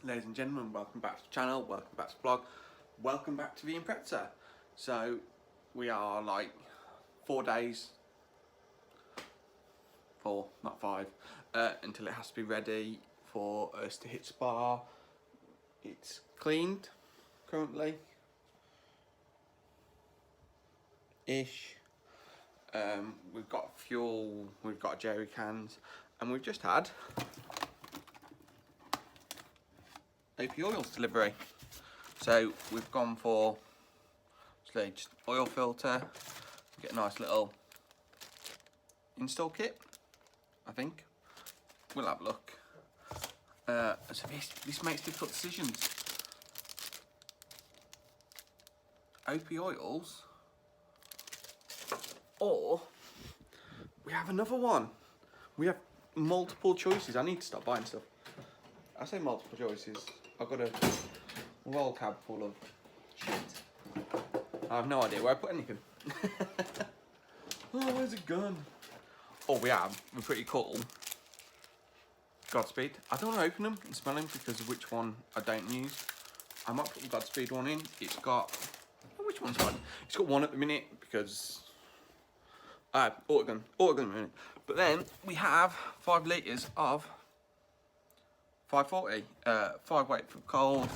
Ladies and gentlemen, welcome back to the channel, welcome back to the blog, welcome back to the Impreza. So we are like 4 days, 4, not 5, until it has to be ready for us to hit Spa. It's cleaned currently ish. We've got fuel, we've got jerry cans, and we've just had AP oils delivery. So we've gone for just oil filter, get a nice little install kit, I think. We'll have a look. So this makes difficult decisions. OP oils, or we have another one. We have multiple choices. I need to stop buying stuff. I say multiple choices. I've got a roll cab full of shit. I have no idea where I put anything. Oh, where's it gone? Oh, we're pretty cool. Godspeed. I don't want to open them and smell them because of which one I don't use. I might put the Godspeed one in. It's got, which one's got? It's got one at the minute because autogun at the minute. But then we have 5 litres of 540, 5 weight for cold,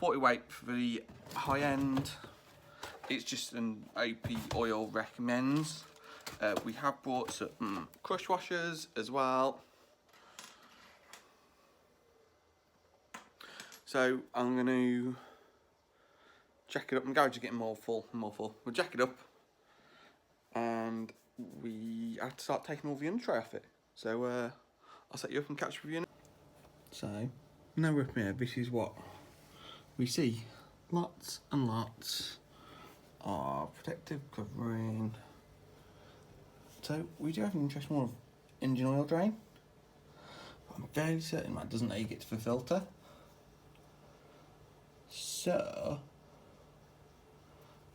40 weight for the high end. It's just an OP oil recommends. We have brought some crush washers as well. So I'm going to jack it up. My garage is getting more full. We'll jack it up, and we have to start taking all the undertray off it. So I'll set you up and catch up with you now. So now with me, this is what we see. Lots and lots of protective covering. So we do have an interesting one of engine oil drain. But I'm fairly certain that doesn't let you get to the filter. So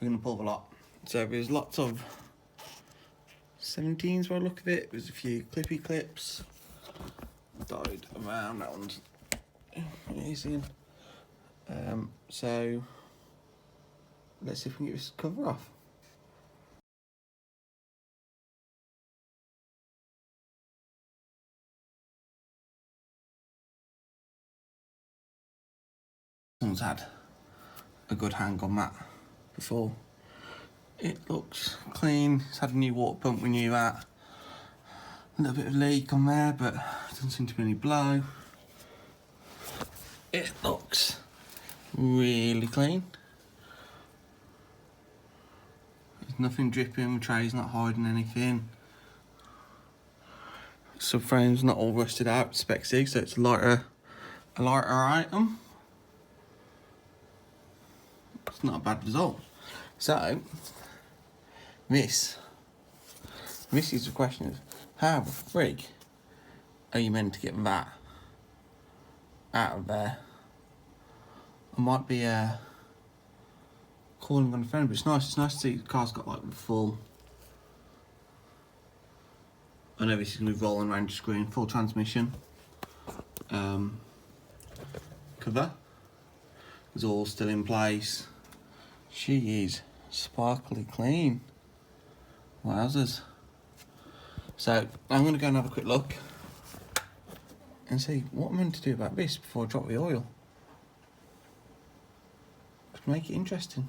we're going to pull the lot. So there's lots of 17s by the look of it. There's a few clippy clips died around. That one's amazing. So let's see if we can get this cover off. Someone's had a good hang on that before. It looks clean. It's had a new water pump, we knew that. A little bit of leak on there, but doesn't seem to be any blow. It looks really clean. There's nothing dripping, the tray's not hiding anything. Subframe's not all rusted out, spec C, so it's a lighter item. It's not a bad result. So this is the question: is how the frig are you meant to get that out of there? I might be calling on a friend, but it's nice. It's nice to see the car's got like the full. I know this is going to be rolling around your screen, full transmission. Cover is all still in place. She is sparkly clean. Wowzers. So I'm going to go and have a quick look and see what I'm meant to do about this before I drop the oil. To make it interesting.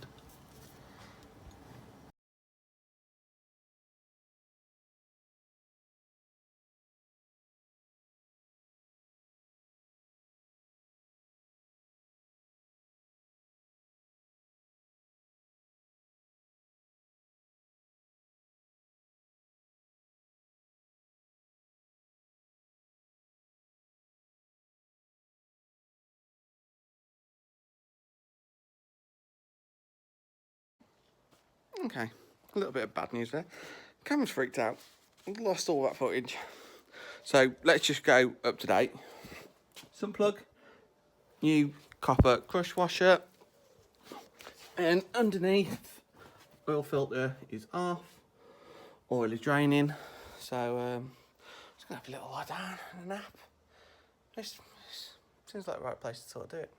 Okay, a little bit of bad news there. Camera's freaked out. Lost all that footage. So let's just go up to date. Sun plug, new copper crush washer, and underneath, oil filter is off. Oil is draining. So just gonna have a little lie down and a nap. Just Seems like the right place to sort of do it.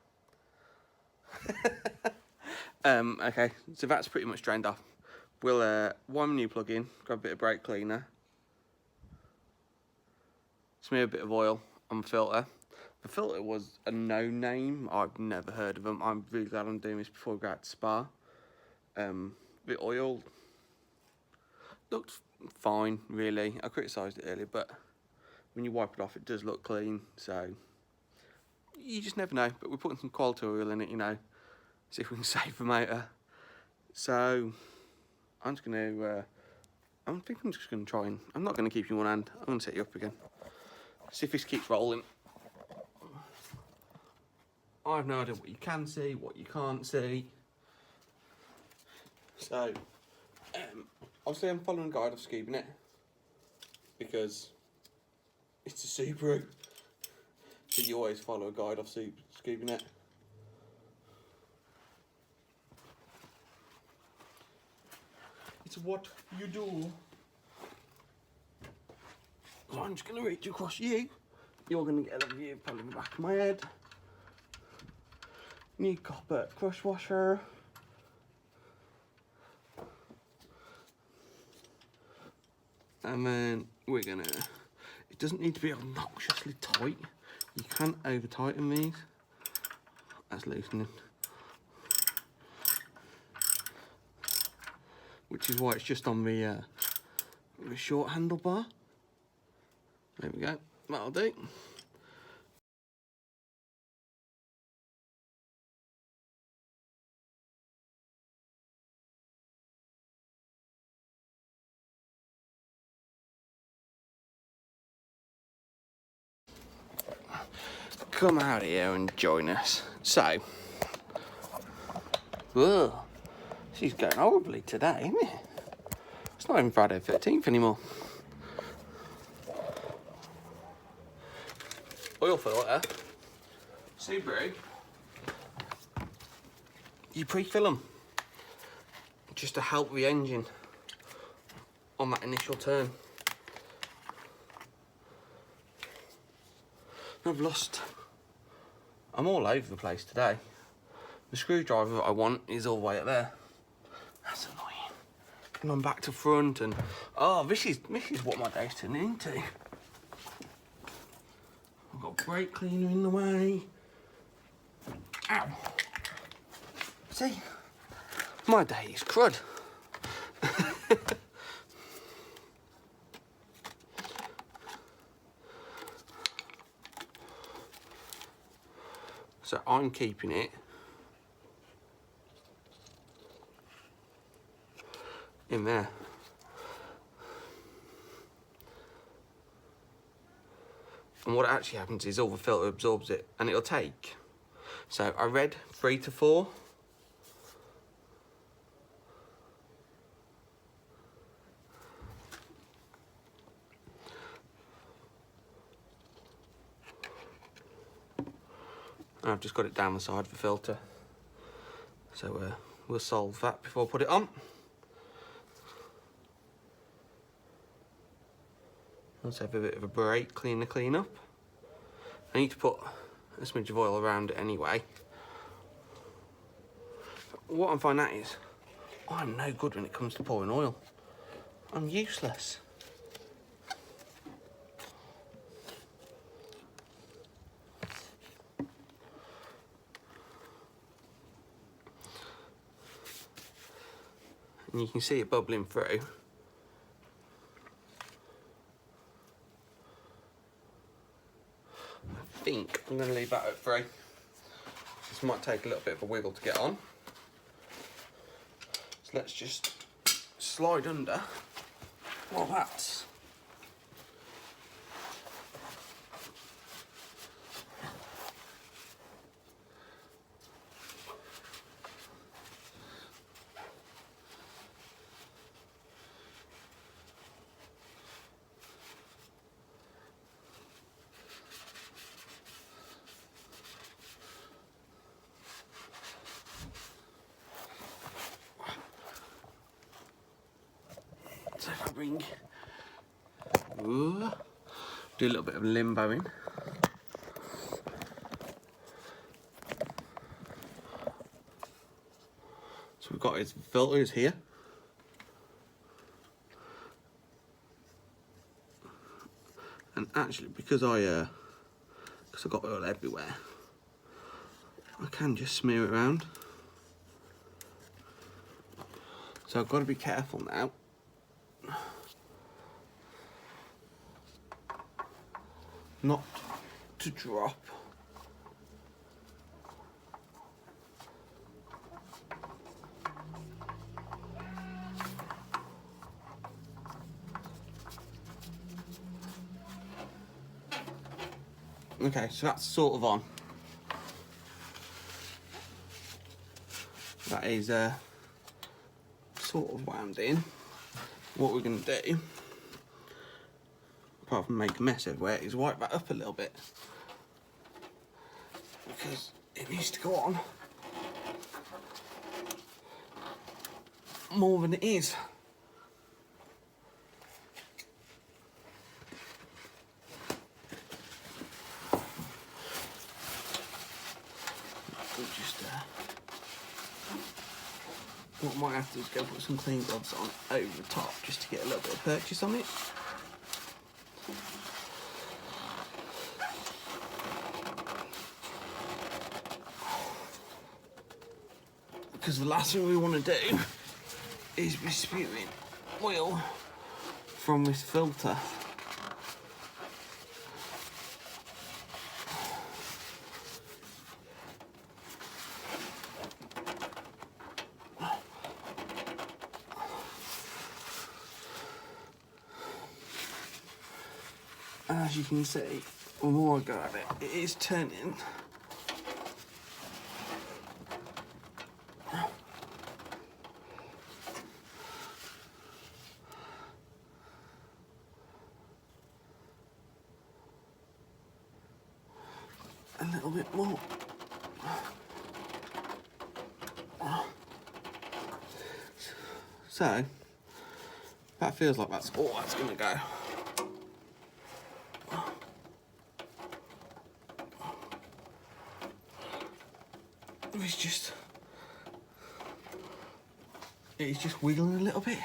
Okay, so that's pretty much drained off. We'll one new plug in, grab a bit of brake cleaner, smear a bit of oil on the filter. The filter was a no-name. I've never heard of them. I'm really glad I'm doing this before we go out to Spa. The oil looked fine, really. I criticised it earlier, but when you wipe it off, it does look clean. So you just never know. But we're putting some quality oil in it, you know, see if we can save the motor. So I'm just gonna. I think I'm just gonna try and. I'm not gonna keep you in one hand. I'm gonna set you up again. See if this keeps rolling. I have no idea what you can see, what you can't see. So, obviously I'm following a guide of scooping it because it's a Subaru. So you always follow a guide of scooping it. It's what you do. So I'm just going to reach across you. You're going to get a view probably the back of my head. New copper crush washer. And then we're gonna, it doesn't need to be obnoxiously tight. You can over tighten these. That's loosening. Which is why it's just on the short handlebar. There we go, that'll do. Come out here and join us. So, whoa, she's going horribly today, isn't it? It's not even Friday the 13th anymore. Oil filter, Subaru, you pre-fill them just to help the engine on that initial turn. I'm all over the place today. The screwdriver that I want is all the way up there. That's annoying. And I'm back to front and, oh, this is what my day's turning into. I've got brake cleaner in the way. Ow. See, my day is crud. So I'm keeping it in there. And what actually happens is all the filter absorbs it and it'll take. So I read 3 to 4. And I've just got it down the side of the filter. So we'll solve that before I put it on. Let's have a bit of a brake cleaner clean up. I need to put a smidge of oil around it anyway. What I'm finding out is, I'm no good when it comes to pouring oil. I'm useless. And you can see it bubbling through. I think I'm going to leave that at 3. This might take a little bit of a wiggle to get on. So let's just slide under while that's so if I bring, do a little bit of limboing. So we've got his filters here. And actually, because I got oil everywhere, I can just smear it around. So I've got to be careful now. Not to drop. Okay, so that's sort of on. That is sort of wound in. What we're going to do, apart from make a mess everywhere, is wipe that up a little bit. Because it needs to go on more than it is. What I might have to do is go put some clean gloves on over the top just to get a little bit of purchase on it. Because the last thing we want to do is be spewing oil from this filter. As you can see, the more I go at it, it is turning. A little bit more. So, that feels like that's all that's going to go. It's just wiggling a little bit.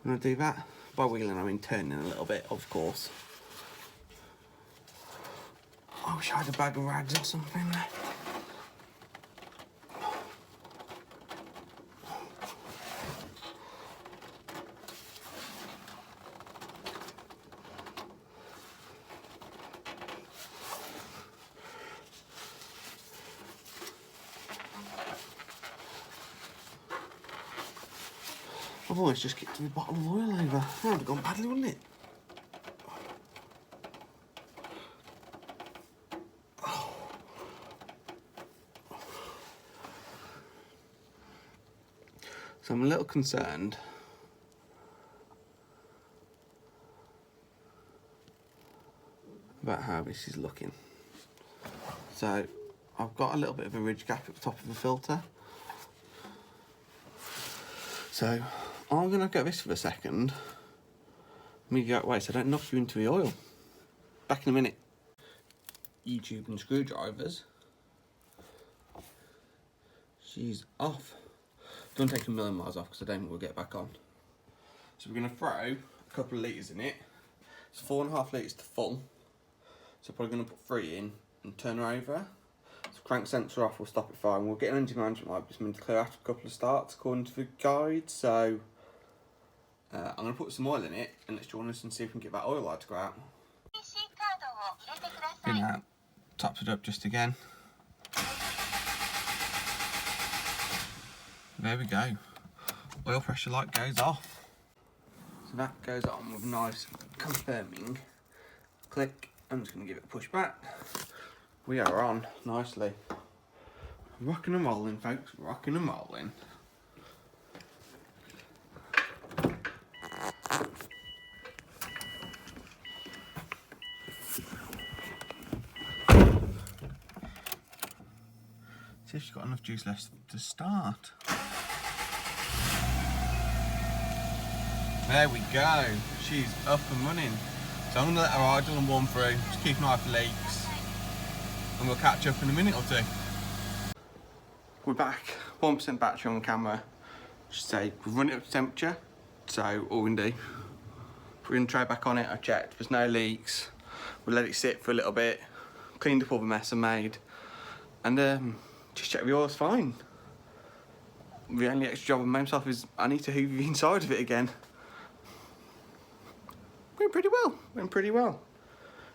When I do that, by wiggling I mean turning a little bit, of course. I wish I had a bag of rags or something there. I've always just kicked my bottle of oil over. That would have gone badly, wouldn't it? Oh. So I'm a little concerned about how this is looking. So I've got a little bit of a ridge gap at the top of the filter. So I'm going to go this for a second. Let me go away so I don't knock you into the oil. Back in a minute. YouTube and screwdrivers. She's off. Don't take a million miles off because I don't think we'll get back on. So we're going to throw a couple of litres in it. It's 4.5 litres to full. So probably going to put 3 in and turn her over. So crank sensor off, we'll stop it fire, and we'll get an engine management light just meant to clear after a couple of starts according to the guide. So I'm going to put some oil in it and let's join us and see if we can get that oil light to go out. In that, tops it up just again. There we go. Oil pressure light goes off. So that goes on with a nice confirming click. I'm just going to give it a push back. We are on nicely. Rocking and rolling, folks. Rocking and rolling. See if she's got enough juice left to start. There we go. She's up and running. So I'm going to let her idle and warm through. Just keep an eye for leaks. And we'll catch up in a minute or two. We're back. 1% battery on the camera. Just say we've run it up to temperature. So all we can do, put the tray back on it. I checked, there's no leaks. We'll let it sit for a little bit. Cleaned up all the mess I made, and just check the oil's fine. The only extra job I made myself is I need to hoover the inside of it again. Went pretty well. Went pretty well.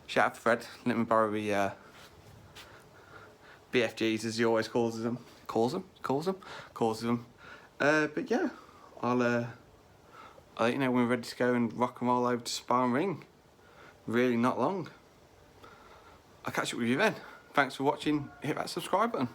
Shout out to Fred. Let me borrow the BFGs as he always calls them. Calls them. But yeah, I'll let you know when we're ready to go and rock and roll over to Spa and Ring. Really not long. I'll catch up with you then. Thanks for watching. Hit that subscribe button.